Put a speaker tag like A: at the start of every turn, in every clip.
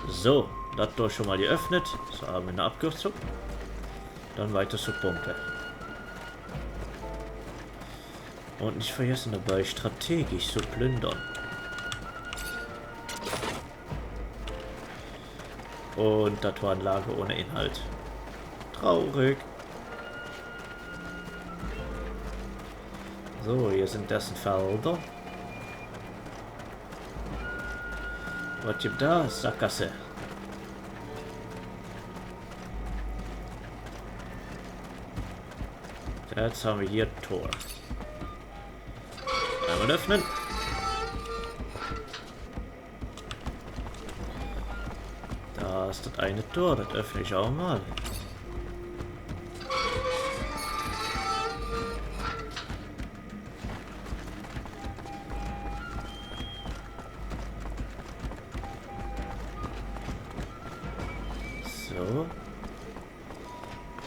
A: So, das Tor schon mal geöffnet. So haben wir eine Abkürzung. Dann weiter zur Pumpe. Und nicht vergessen dabei, strategisch zu plündern. Und das war ein Lager ohne Inhalt. Traurig. So, hier sind dessen Felder. Was gibt da? Sackgasse. Jetzt haben wir hier ein Tor. Einmal öffnen. Da ist das eine Tor, das öffne ich auch mal. So.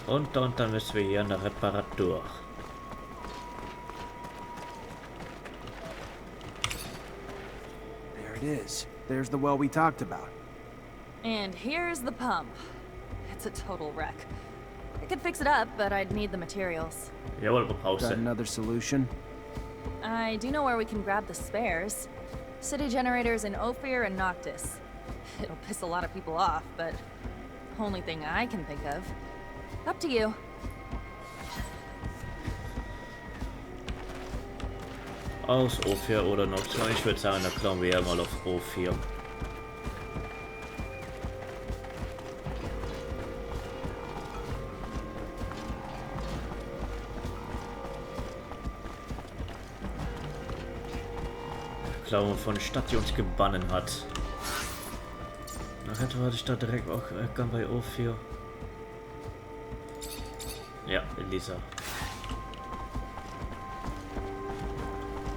A: Und dann müssen wir hier eine Reparatur.
B: There it is. There's the well we talked about.
C: And here's the pump. It's a total wreck. I could fix it up, but I'd need the materials.
A: Jawohl,
B: Got
A: Pause.
B: another solution?
C: I do know where we can grab the spares. City generators in Ophir and Noctis. It'll piss a lot of people off, but only thing I can think of. Up to you.
A: Aus O4 oder noch zwei. Ich würde sagen, da klauen wir ja mal auf O4. Klauen von der Stadt, die uns gebannen hat. Nachher hatte ich da direkt auch bei O4. Ja, Elisa.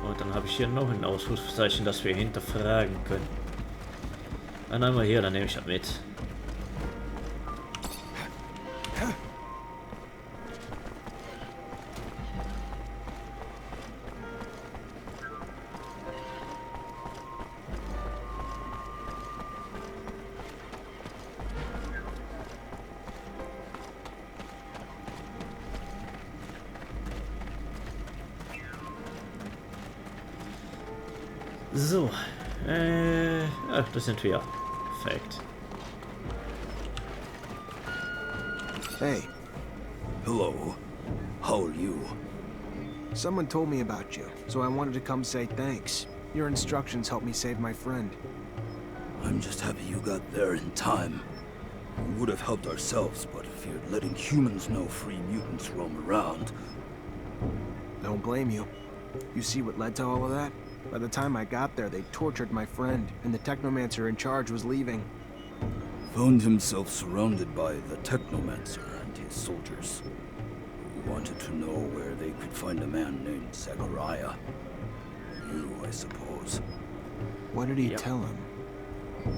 A: Und dann habe ich hier noch ein Ausrufezeichen, das wir hinterfragen können. Dann einmal hier, dann nehme ich das mit. So, ach, das sind wir. Perfekt.
B: Hey,
D: Hello. How are you?
B: someone told me about you, so I wanted to come say thanks. Your instructions helped me save my friend.
D: I'm just happy you got there in time. We would have helped ourselves, but feared letting humans know free mutants roam around.
B: Don't blame you. You see what led to all of that? By the time I got there, they tortured my friend, and the Technomancer in charge was leaving.
D: Found himself surrounded by the Technomancer and his soldiers, who wanted to know where they could find a man named Zachariah. You, I suppose.
B: What did he
A: Yep.
B: tell him?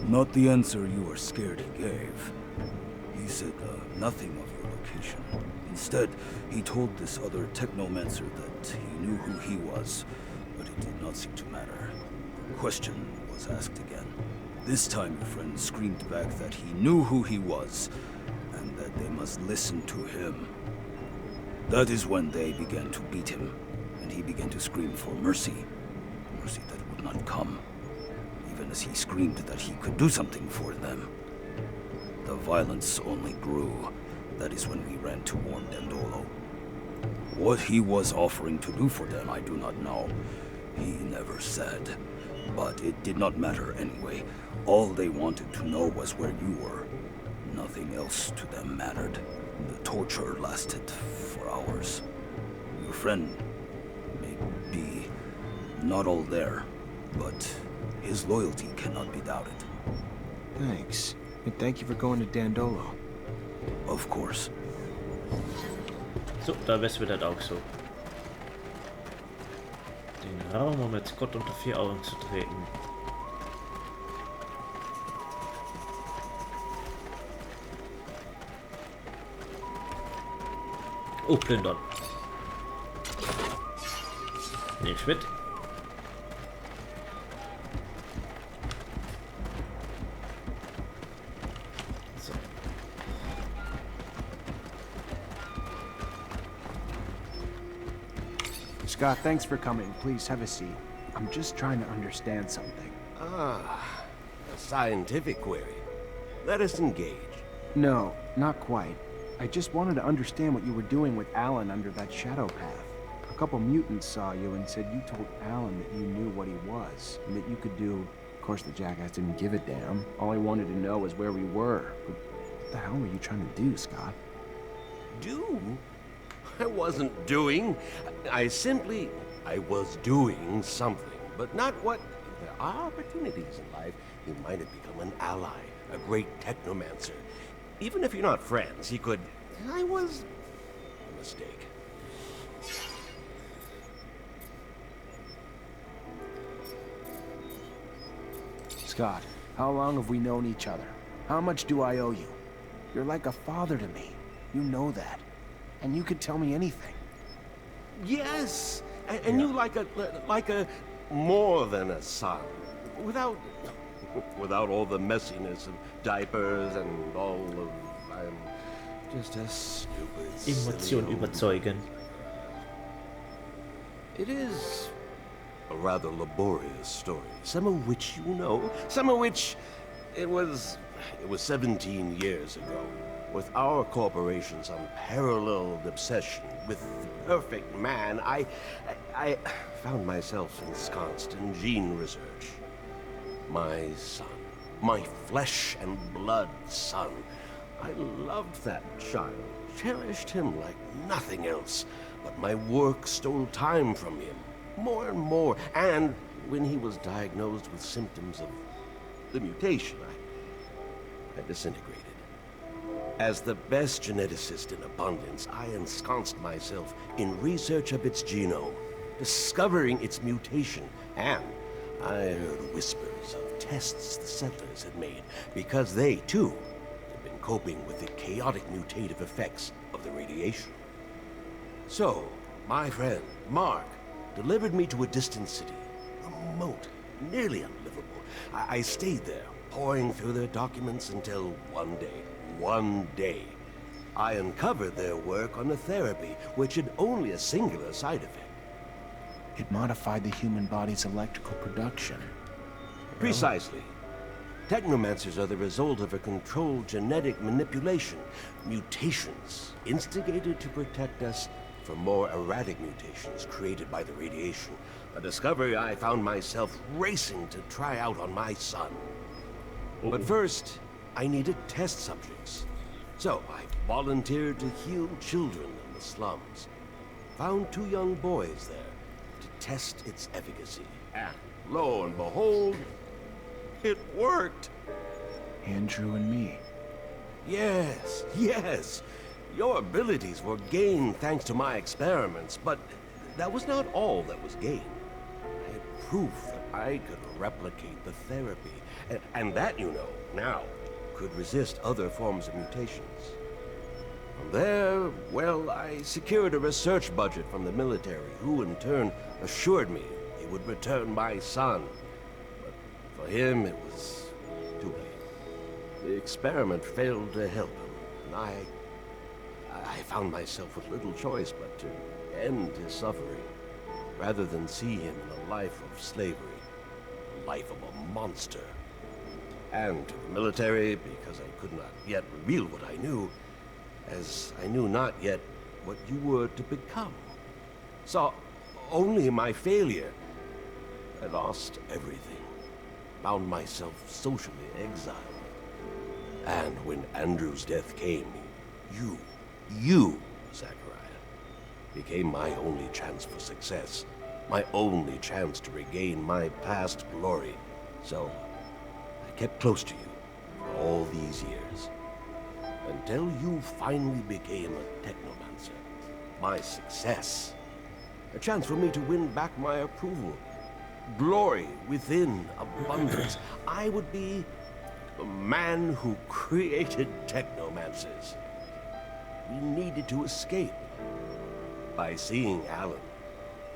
D: Not the answer you were scared he gave. He said nothing of your location. Instead, he told this other Technomancer that he knew who he was, but it did not seem to matter. The question was asked again. This time your friend screamed back that he knew who he was, and that they must listen to him. That is when they began to beat him, and he began to scream for mercy. Mercy that would not come, even as he screamed that he could do something for them. The violence only grew. That is when we ran to warn Dandolo. What he was offering to do for them, I do not know. He never said. But it did not matter anyway. All they wanted to know was where you were. Nothing else to them mattered. The torture lasted for hours. Your friend may be not all there, but his loyalty cannot be doubted.
B: Thanks. And thank you for going to Dandolo.
D: Of course.
A: So, da wissen wir das auch so. Den Raum, um jetzt Gott unter 4 Augen zu treten. Oh, plündern. Nehm ich mit.
B: Scott, thanks for coming. Please have a seat. I'm just trying to understand something.
E: Ah, a scientific query. Let us engage.
B: No, not quite. I just wanted to understand what you were doing with Alan under that shadow path. A couple mutants saw you and said you told Alan that you knew what he was, and that you could do... Of course, the jackass didn't give a damn. All he wanted to know was where we were. But what the hell were you trying to do, Scott?
E: Do? I wasn't doing. I was doing something, but not what... There are opportunities in life. He might have become an ally, a great technomancer. Even if you're not friends, he could... I was... a mistake.
B: Scott, how long have we known each other? How much do I owe you? You're like a father to me. You know that. And you could tell me anything.
E: Yes! And you like a... more than a son. Without all the messiness of diapers and all of... I'm just a stupid...
A: Emotion überzeugen.
E: It is a rather laborious story, some of which you know, some of which it was 17 years ago, with our corporation's unparalleled obsession with the perfect man. I found myself ensconced in gene research. My son, my flesh and blood son. I loved that child, cherished him like nothing else, but my work stole time from him, more and more, and when he was diagnosed with symptoms of the mutation, I disintegrated. As the best geneticist in abundance, I ensconced myself in research of its genome, discovering its mutation, and I heard whispers of tests the settlers had made, because they, too, had been coping with the chaotic mutative effects of the radiation. So, my friend, Mark, delivered me to a distant city, remote, nearly unlivable. I stayed there, poring through their documents until one day, I uncovered their work on a therapy which had only a singular side effect.
B: It modified the human body's electrical production.
E: Precisely. Technomancers are the result of a controlled genetic manipulation. Mutations instigated to protect us from more erratic mutations created by the radiation. A discovery I found myself racing to try out on my son. But first, I needed test subjects. So I volunteered to heal children in the slums. Found 2 young boys there to test its efficacy. And lo and behold, it worked.
B: Andrew and me.
E: Yes, yes. Your abilities were gained thanks to my experiments, but that was not all that was gained. I had proof that I could replicate the therapy, and that, you know, now could resist other forms of mutations. From there, well, I secured a research budget from the military, who in turn assured me he would return my son. But for him, it was too late. The experiment failed to help him, and I found myself with little choice but to end his suffering, rather than see him in a life of slavery, a life of a monster. And to the military, because I could not yet reveal what I knew, as I knew not yet what you were to become. Saw only my failure. I lost everything. Found myself socially exiled. And when Andrew's death came, you, Zachariah, became my only chance for success. My only chance to regain my past glory. So, I kept close to you for all these years. Until you finally became a Technomancer. My success. A chance for me to win back my approval. Glory within abundance. I would be the man who created Technomancers. We needed to escape. By seeing Alan,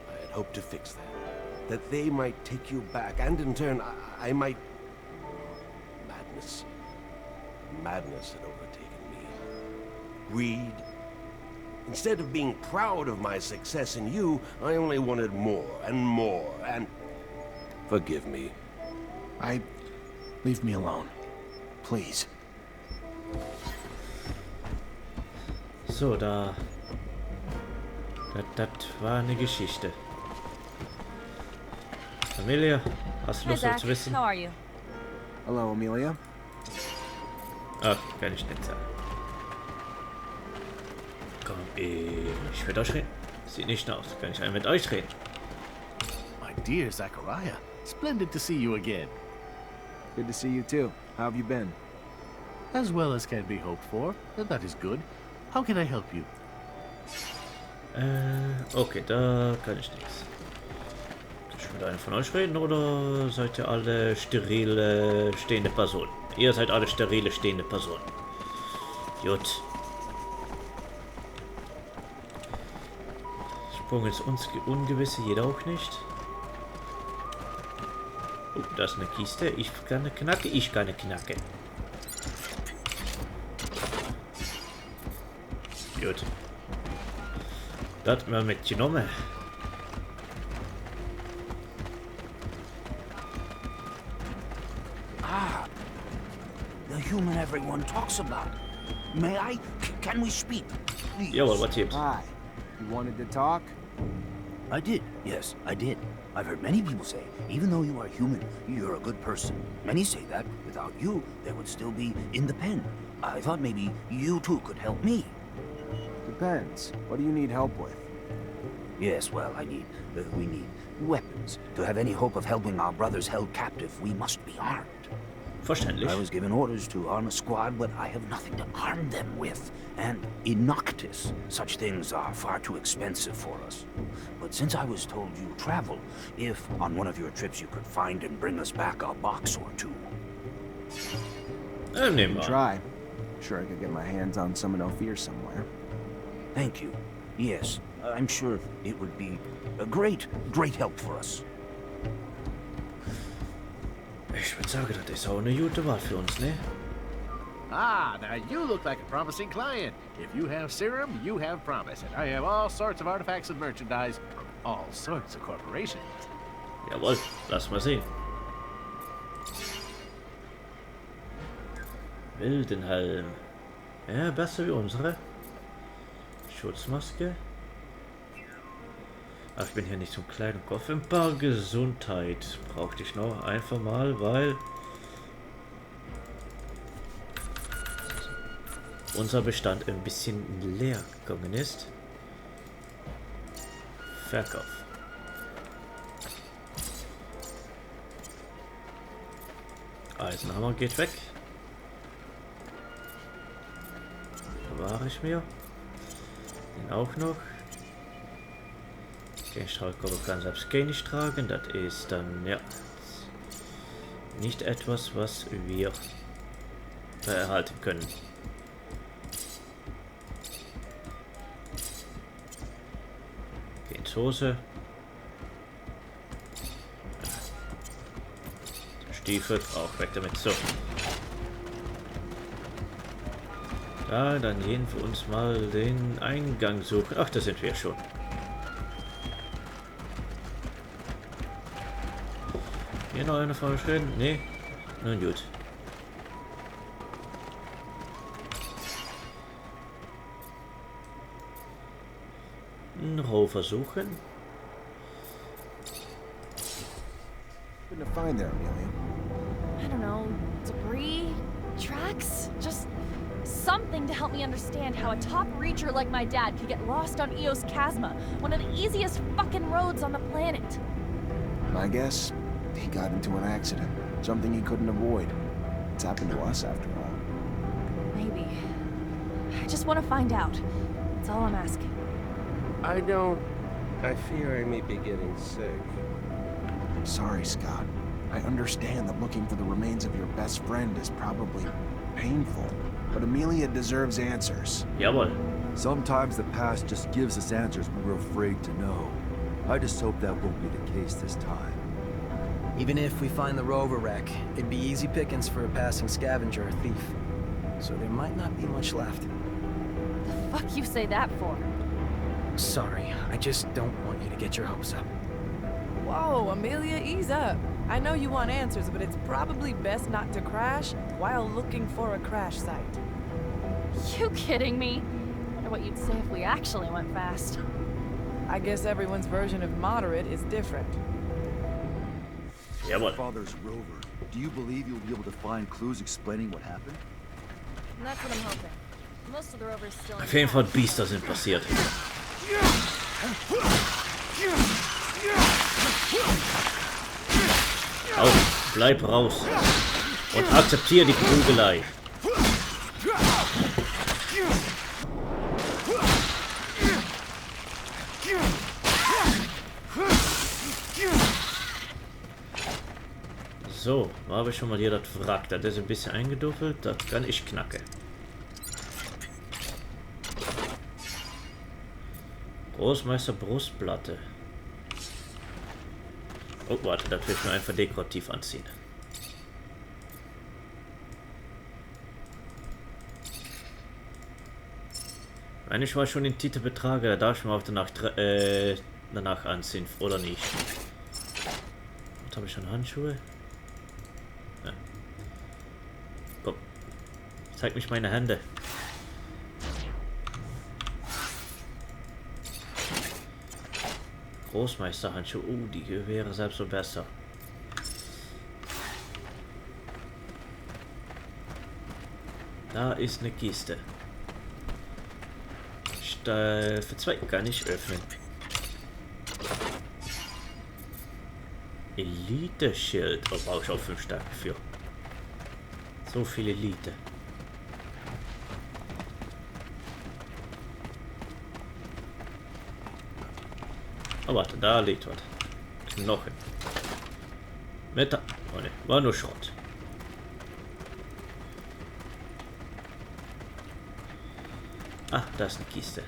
E: I had hoped to fix that. That they might take you back, and in turn, I might... Madness had overtaken me. Greed, Instead of being proud of my success in you, I only wanted more and more, and... Forgive me.
B: Leave me alone. Please.
A: So, das war eine Geschichte. Amelia, hast du
C: Hi,
A: Lust noch
C: Zach.
A: zu wissen?
C: How are you?
B: Hello, Amelia.
A: Ach, kann ich nicht sagen. Komm, ich mit euch reden. Sieht nicht aus. Kann ich mit euch reden?
F: My dear Zachariah, splendid to see you again.
B: Good to see you too. How have you been?
F: As well as can be hoped for, and that is good. How can I help you?
A: Okay, da kann ich nichts. Kann ich mit einer von euch reden oder seid ihr alle sterile stehende Personen? Ihr seid alle sterile stehende Personen. Gut. Sprung ins Ungewisse, jeder auch nicht. Oh, da ist eine Kiste. Ich kann eine Knacke, ich kann eine Knacke. Gut. Das mal mitgenommen.
D: The human everyone talks about. May I? Can we speak? Please.
A: Jawohl, was gibt's?
B: Hi. You wanted to talk?
D: I did. Yes, I did. I've heard many people say, even though you are human, you're a good person. Many say that without you, they would still be in the pen. I thought maybe you too could help me.
B: Depends. What do you need help with?
D: Yes, well, we need weapons. To have any hope of helping our brothers held captive, we must be armed.
A: Verständlich.
D: I was given orders to arm a squad, but I have nothing to arm them with. And in Noctis, such things are far too expensive for us. But since I was told you travel, if on one of your trips you could find and bring us back a box or two.
A: Nehmen wir.
B: Try. Sure I could get my hands on some in Ophir somewhere.
D: Thank you. Yes, I'm sure it would be a great help for us.
A: Ich würde sagen, das ist auch eine gute Wahl für uns, ne?
F: Ah, now you look like a promising client. If you have serum, you have promise. And I have all sorts of artifacts and merchandise from all sorts of corporations.
A: Jawohl, lass mal sehen. Wildenhelm. Ja, besser wie unsere. Schutzmaske. Ach, ich bin hier nicht zum Kleidung. Offenbar Gesundheit brauchte ich noch einfach mal, weil unser Bestand ein bisschen leer gegangen ist. Verkauf. Eisenhammer geht weg. Bewahre ich mir. Den auch noch. Genstrahlkörper kann selbst Gain nicht tragen. Das ist dann, ja, nicht etwas, was wir erhalten können. Ins Hose. Stiefel, auch weg damit. So. Da, dann gehen wir uns mal den Eingang suchen. Ach, da sind wir schon. Hier noch eine von schön? Nee. Nun gut. Noch versuchen.
B: What to find there, Amelia?
C: I don't know, debris? Tracks? Just something to help me understand how a top reacher like my dad could get lost on Eos Chasma, one of the easiest fucking roads on the planet.
B: My guess, he got into an accident. Something he couldn't avoid. It's happened to us, after all.
C: Maybe. I just want to find out. That's all I'm asking.
E: I fear I may be getting sick.
B: Sorry, Scott. I understand that looking for the remains of your best friend is probably painful. But Amelia deserves answers.
A: Jawohl.
G: Sometimes the past just gives us answers we're afraid to know. I just hope that won't be the case this time.
H: Even if we find the rover wreck, it'd be easy pickings for a passing scavenger or thief. So there might not be much left.
C: The fuck you say that for?
H: sorry. I just don't want you to get your hopes up.
I: Whoa, Amelia, ease up. I know you want answers, but it's probably best not to crash while looking for a crash site.
C: You kidding me? I wonder what you'd say if we actually went fast.
I: I guess everyone's version of moderate is different.
A: Jawohl.
G: Father's rover. Do you believe you'll be able to find clues explaining what happened?
C: And that's what I'm hoping. Most of the rovers still
A: Auf jeden Fall Biester sind passiert. Auf, bleib raus. Und akzeptiere die Prügelei. So, habe ich schon mal hier das Wrack. Das ist ein bisschen eingeduffelt. Das kann ich knacken. Großmeister Brustplatte. Oh, warte, das will ich nur einfach dekorativ anziehen. Wenn ich mal schon den Titel betrage, da darf ich mir auch danach anziehen, oder nicht? Und habe ich schon Handschuhe? Ja. Komm. Zeig mich meine Hände. Großmeisterhandschuhe. Die wäre selbst so besser. Da ist eine Kiste. Für 2 kann ich öffnen. Elite-Schild. Oh, brauche ich auch 5 Stärke für. So viel Elite. Oh, warte, da liegt was. Knochen. Metall. Oh ne, war nur Schrott. Ah, da ist eine Kiste.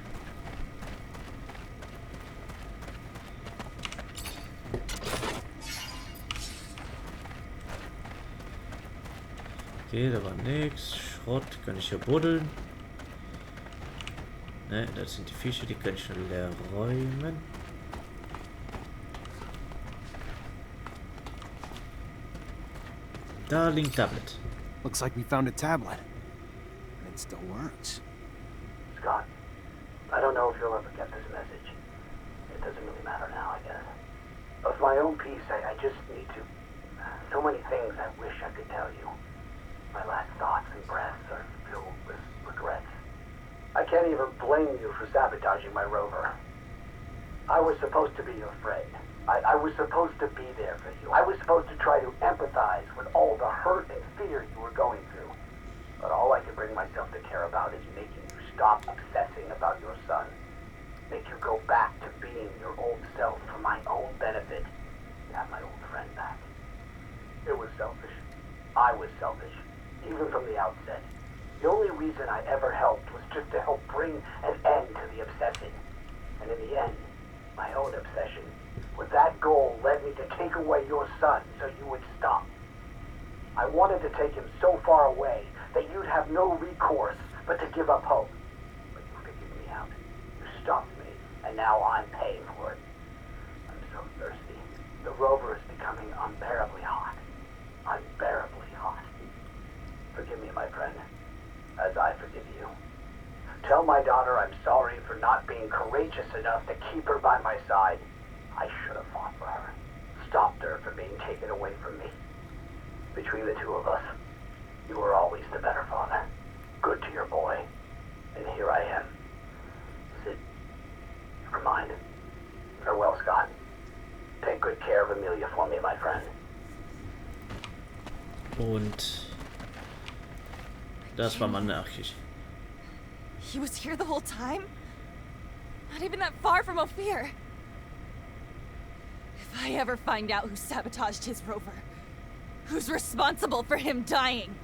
A: Okay, da war nichts. Schrott kann ich hier buddeln. Ne, das sind die Fische, die kann ich schon leer räumen. Da liegt Tablet.
B: Looks like we found a tablet. And it still works.
J: Scott, I don't know if you'll ever get this message. It doesn't really matter now, I guess. Of my own peace, I just need to... So many things I wish I could tell you. My last thoughts and breaths are filled with regrets. I can't even blame you for sabotaging my rover. I was supposed to be your friend. I was supposed to be there for you. I was supposed to try to empathize with all the hurt and fear you were going through. But all I can bring myself to care about is making you stop obsessing about your son. Make you go back to being your old self for my own benefit. To have my old friend back. It was selfish. I was selfish. Even from the outset. The only reason I ever helped was just to help bring an end to the obsessing. And in the end, my own obsession with that goal led me to take away your son so you would stop. I wanted to take him so far away that you'd have no recourse but to give up hope. But you figured me out. You stopped me, and now I'm paying for it. I'm so thirsty. The rover is becoming unbearably hot. Unbearably hot. Forgive me, my friend, as I forgive you. Tell my daughter I'm sorry for not being courageous enough to keep her by my side. I should have fought for her. Stopped her from being taken away from me. Between the two of us, you were always the better father. Good to your boy. And here I am. Sid, never mind. Farewell, Scott. Take good care of Amelia for me, my friend.
A: Und das war meine Nachricht.
C: He was here the whole time? Not even that far from Ophir. If I ever find out who sabotaged his rover, who's responsible for him dying?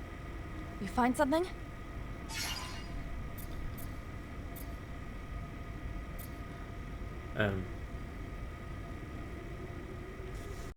C: You find something?